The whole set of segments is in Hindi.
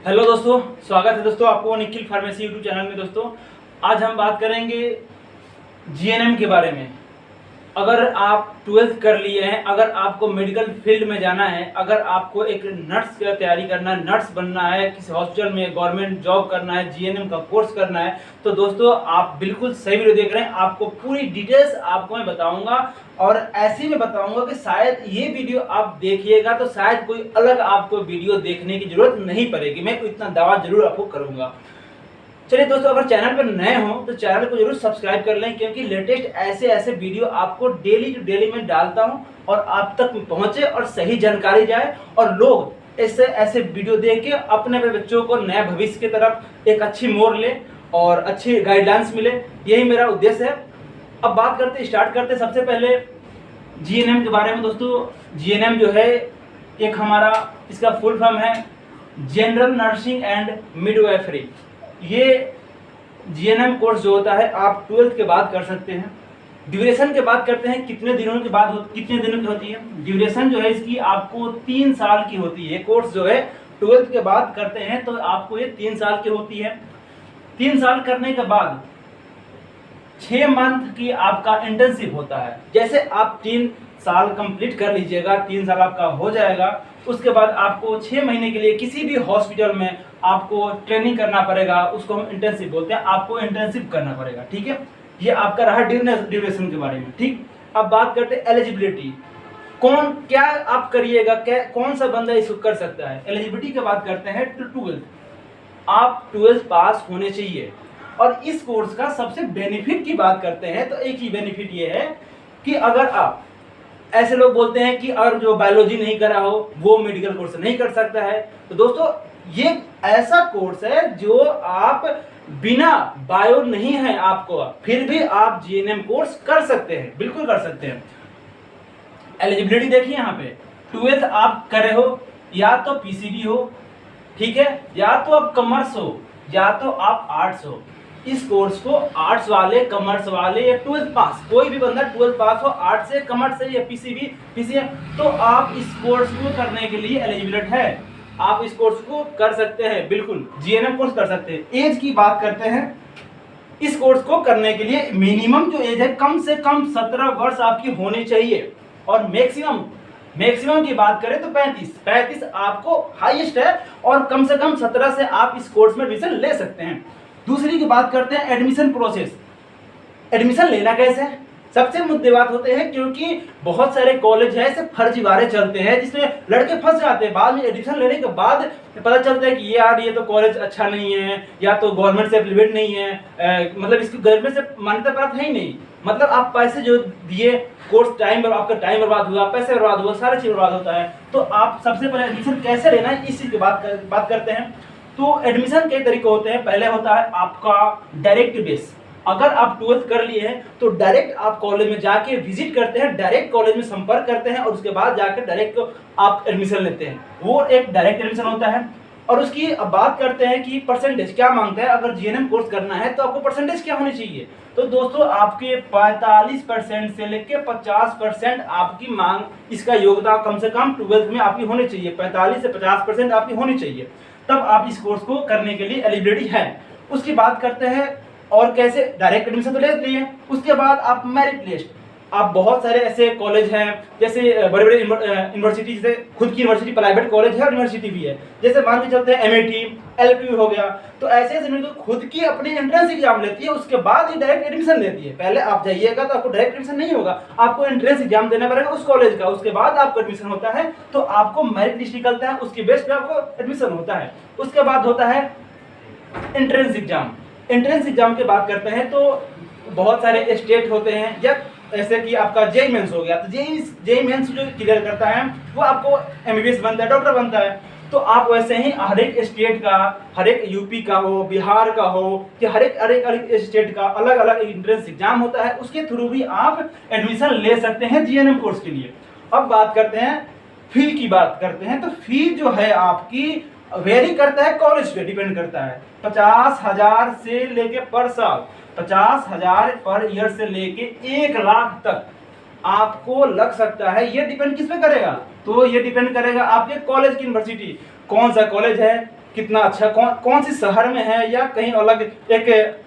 हेलो दोस्तों, स्वागत है दोस्तों आपको निखिल फार्मेसी यूट्यूब चैनल में। दोस्तों आज हम बात करेंगे जीएनएम के बारे में। अगर आप 12th कर लिए हैं, अगर आपको मेडिकल फील्ड में जाना है, अगर आपको एक नर्स की तैयारी करना है, नर्स बनना है, किसी हॉस्पिटल में गवर्नमेंट जॉब करना है, जीएनएम का कोर्स करना है, तो दोस्तों आप बिल्कुल सही वीडियो देख रहे हैं। आपको पूरी डिटेल्स आपको मैं बताऊंगा और ऐसे में बताऊंगा कि शायद ये वीडियो आप देखिएगा तो शायद कोई अलग आपको वीडियो देखने की जरूरत नहीं पड़ेगी। मैं इतना दावा जरूर आपको करूंगा। चलिए दोस्तों, अगर चैनल पर नए हो तो चैनल को जरूर सब्सक्राइब कर लें, क्योंकि लेटेस्ट ऐसे वीडियो आपको डेली टू डेली में डालता हूं और आप तक पहुंचे और सही जानकारी जाए और लोग ऐसे वीडियो देख के अपने बच्चों को नए भविष्य की तरफ एक अच्छी मोड़ ले और अच्छी गाइडलाइंस मिले। यही मेरा उद्देश्य है। अब बात स्टार्ट करते सबसे पहले जीएनएम के बारे में। दोस्तों जीएनएम जो है एक हमारा, इसका फुल फॉर्म है जनरल नर्सिंग एंड मिडवाइफरी। ये जीएनएम कोर्स जो होता है आप 12th के बाद कर सकते हैं। ड्यूरेशन की बात करते हैं, कितने दिनों के बाद कितने दिनों की होती है। ड्यूरेशन जो है इसकी आपको 3 साल की होती है। कोर्स जो है 12th के बाद करते हैं तो आपको ये 3 साल की होती है। 3 साल करने के बाद 6 मंथ की आपका इंटर्नशिप होता है। जैसे आप 3 साल कंप्लीट कर लीजिएगा, 3 साल आपका हो जाएगा, उसके बाद आपको 6 महीने के लिए किसी भी हॉस्पिटल में आपको ट्रेनिंग करना पड़ेगा। उसको हम इंटर्नशिप बोलते हैं। आपको इंटर्नशिप करना पड़ेगा, ठीक है। ये आपका रहा ड्यूरेशन के बारे में, ठीक। अब बात करते हैं एलिजिबिलिटी। कौन क्या आप करिएगा, कौन सा बंदा इसको कर सकता है। एलिजिबिलिटी की बात करते हैं तो 12th, आप 12th पास होने चाहिए। और इस कोर्स का सबसे बेनिफिट की बात करते हैं तो एक ही बेनिफिट ये है कि अगर आप, ऐसे लोग बोलते हैं कि अगर जो बायोलॉजी नहीं करा हो वो मेडिकल कोर्स नहीं कर सकता है, तो दोस्तों ये ऐसा कोर्स है जो आप बिना बायो नहीं है आपको, फिर भी आप जीएनएम कोर्स कर सकते हैं, बिल्कुल कर सकते हैं। एलिजिबिलिटी देखिए यहाँ पे, 12th आप करे हो या तो पीसीबी हो, ठीक है, या तो आप कॉमर्स हो या तो आप आर्ट्स हो। इस कोर्स को आर्ट्स वाले, कॉमर्स वाले या 12th पास, कोई भी बंदा 12th पास हो, आर्ट्स से, कॉमर्स से या पीसीबी तो आप इस कोर्स को करने के लिए एलिजिबल है। आप इस कोर्स को कर सकते हैं, बिल्कुल जीएनएम कोर्स कर सकते हैं। एज की बात करते हैं, इस कोर्स को करने के लिए मिनिमम जो एज है कम से कम 17 वर्ष आपकी होनी चाहिए और मैक्सिमम की बात करें तो 35 आपको हाईएस्ट है और कम से कम 17 से आप इस कोर्स में एडमिशन ले सकते हैं। दूसरी की बात करते हैं एडमिशन प्रोसेस। एडमिशन लेना कैसे है, सबसे मुद्दे बात होते हैं, क्योंकि बहुत सारे कॉलेज है ऐसे फर्जीवाड़े चलते हैं जिसमें लड़के फंस जाते हैं। बाद में एडमिशन लेने के बाद पता चलता है कि यार ये तो कॉलेज अच्छा नहीं है, या तो गवर्नमेंट से एफिलिएट नहीं है, मतलब इसकी गवर्नमेंट से मान्यता प्राप्त है ही नहीं। मतलब आप पैसे जो दिए, कोर्स टाइम, आपका टाइम बर्बाद हुआ, पैसे बर्बाद हुआ, सारा चीज बर्बाद होता है। तो आप सबसे पहले एडमिशन कैसे लेना है इस चीज की बात करते हैं। तो एडमिशन कई तरीके होते हैं। पहले होता है आपका डायरेक्ट बेस। अगर आप 12th कर लिए हैं तो डायरेक्ट आप कॉलेज में जाके विजिट करते हैं, डायरेक्ट कॉलेज में संपर्क करते हैं और उसके बाद जाकर डायरेक्ट आप एडमिशन लेते हैं, वो एक डायरेक्ट एडमिशन होता है। और उसकी अब बात करते हैं कि परसेंटेज क्या मांगता है। अगर जीएनएम कोर्स करना है तो आपको परसेंटेज क्या होनी चाहिए, तो दोस्तों आपके 45% से लेकर 50% आपकी मांग, इसका योग्यता कम से कम 12th में आपकी होनी चाहिए। 45 से 50% आपकी होनी चाहिए, तब आप इस कोर्स को करने के लिए एलिजिबिलिटी है। उसकी बात करते हैं और कैसे, डायरेक्ट एडमिशन तो ले लिए, उसके बाद आप मेरिट लिस्ट। आप बहुत सारे ऐसे कॉलेज हैं, जैसे बड़े बड़े यूनिवर्सिटी, जैसे खुद की यूनिवर्सिटी, प्राइवेट कॉलेज है और यूनिवर्सिटी भी है, जैसे मान के चलते हैं एमआईटी, एलपीयू हो गया। तो ऐसे खुद की अपनी एंट्रेंस एग्जाम लेती है, उसके बाद ही डायरेक्ट एडमिशन लेती है। पहले आप जाइएगा तो आपको डायरेक्ट एडमिशन नहीं होगा, आपको एंट्रेंस एग्जाम देना पड़ेगा उस कॉलेज का, उसके बाद आपको एडमिशन होता है। तो आपको मेरिट लिस्ट निकलता है, उसके बेस पे आपको एडमिशन होता है। उसके बाद होता है एंट्रेंस एग्जाम। एंट्रेंस एग्जाम की बात करते हैं तो बहुत सारे स्टेट होते हैं, या ऐसे कि आपका जेईई मेंस हो गया, तो जेईई मेंस जो क्लियर करता है वो आपको एमबीबीएस बनता है, डॉक्टर बनता है। तो आप वैसे ही हर एक स्टेट का, हर एक यूपी का हो, बिहार का हो, कि हर एक स्टेट का अलग अलग एंट्रेंस एग्जाम होता है, उसके थ्रू भी आप एडमिशन ले सकते हैं जीएनएम कोर्स के लिए। अब बात करते हैं फी की बात करते हैं, तो फी जो है आपकी वेरी करता है, कॉलेज पे डिपेंड करता है। 50,000 से लेके पर साल, 50,000 पर ईयर से लेके 1 लाख तक आपको लग सकता है। ये डिपेंड किस पे करेगा, तो ये डिपेंड करेगा आपके कॉलेज की यूनिवर्सिटी, कौन सा कॉलेज है, कितना अच्छा कौन सी शहर में है, या कहीं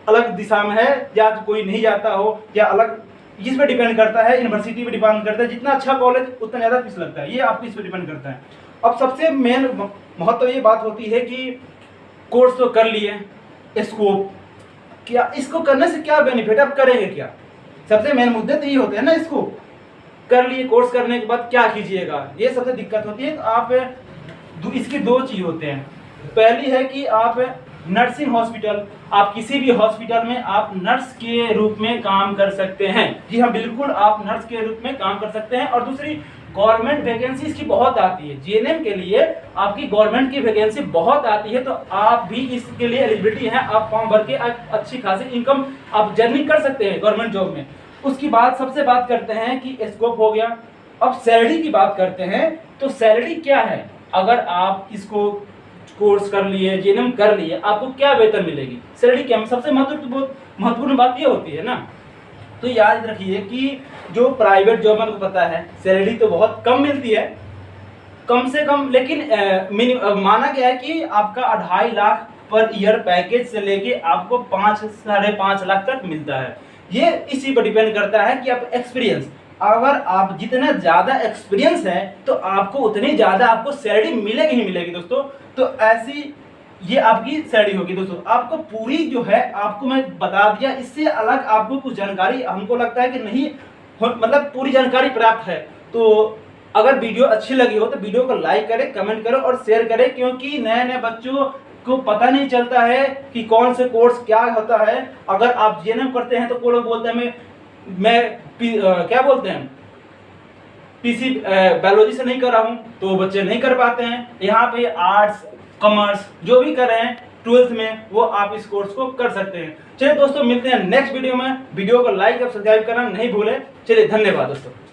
अलग दिशा में है, या कोई नहीं जाता हो, या अलग, इस पे डिपेंड करता है। यूनिवर्सिटी पे डिपेंड करता है, जितना अच्छा कॉलेज उतना ज़्यादा फीस लगता है, ये आपको इस पे डिपेंड करता है। अब सबसे मेन महत्व ये बात होती है कि कोर्स तो कर लिए, स्कोप क्या, इसको करने से क्या बेनिफिट, आप करेंगे क्या, सबसे मेन मुद्दे तो ये होते हैं ना। इसको कर लिए, कोर्स करने के बाद क्या कीजिएगा, ये सबसे दिक्कत होती है। तो आप इसकी दो चीज़ होते हैं। पहली है कि आप नर्सिंग हॉस्पिटल, आप किसी भी हॉस्पिटल में आप नर्स के रूप में काम कर सकते हैं। जी हाँ, बिल्कुल आप नर्स के रूप में काम कर सकते हैं। और दूसरी, गवर्नमेंट वैकेंसी इसकी बहुत आती है, जीएनएम के लिए आपकी गवर्नमेंट की वैकेंसी बहुत आती है, तो आप भी इसके लिए एलिजिबिलिटी है। आप फॉर्म भर के अच्छी खासी इनकम आप जर्निंग कर सकते हैं गवर्नमेंट जॉब में। उसकी सबसे बात करते हैं कि स्कोप हो गया। अब सैलरी की बात करते हैं, तो सैलरी क्या है, अगर आप इसको कोर्स कर लिए, जीएनएम कर लिए, आपको क्या वेतन मिलेगी, सैलरी क्या, सबसे महत्वपूर्ण बात ये होती है ना। तो याद रखिए कि जो प्राइवेट जॉब में आपको पता है सैलरी तो बहुत कम मिलती है, कम से कम, लेकिन माना गया है कि आपका 2.5 लाख पर ईयर पैकेज से लेके आपको 5-5.5 लाख तक मिलता है। ये इसी पर डिपेंड करता है कि आप एक्सपीरियंस, अगर आप जितना ज़्यादा एक्सपीरियंस है तो आपको उतनी ज़्यादा आपको सैलरी मिलेगी ही मिलेगी दोस्तों। तो ऐसी ये आपकी सैलरी होगी दोस्तों। आपको पूरी जो है, आपको मैं बता दिया, इससे अलग आपको कुछ जानकारी हमको लगता है कि नहीं, मतलब पूरी जानकारी प्राप्त है। तो अगर वीडियो अच्छी लगी हो तो वीडियो को लाइक करें, कमेंट करें और शेयर करें, क्योंकि नए नए बच्चों को पता नहीं चलता है कि कौन से कोर्स क्या होता है। अगर आप जीएनएम करते हैं तो कोई लोग बोलते हैं क्या बोलते हैं, पीसी बायोलॉजी से नहीं कर रहा हूं, तो बच्चे नहीं कर पाते हैं। यहाँ पे आर्ट्स कॉमर्स जो भी कर रहे हैं 12th में, वो आप इस कोर्स को कर सकते हैं। चलिए दोस्तों, मिलते हैं नेक्स्ट वीडियो में। वीडियो को लाइक और सब्सक्राइब करना नहीं भूलें। चलिए, धन्यवाद दोस्तों।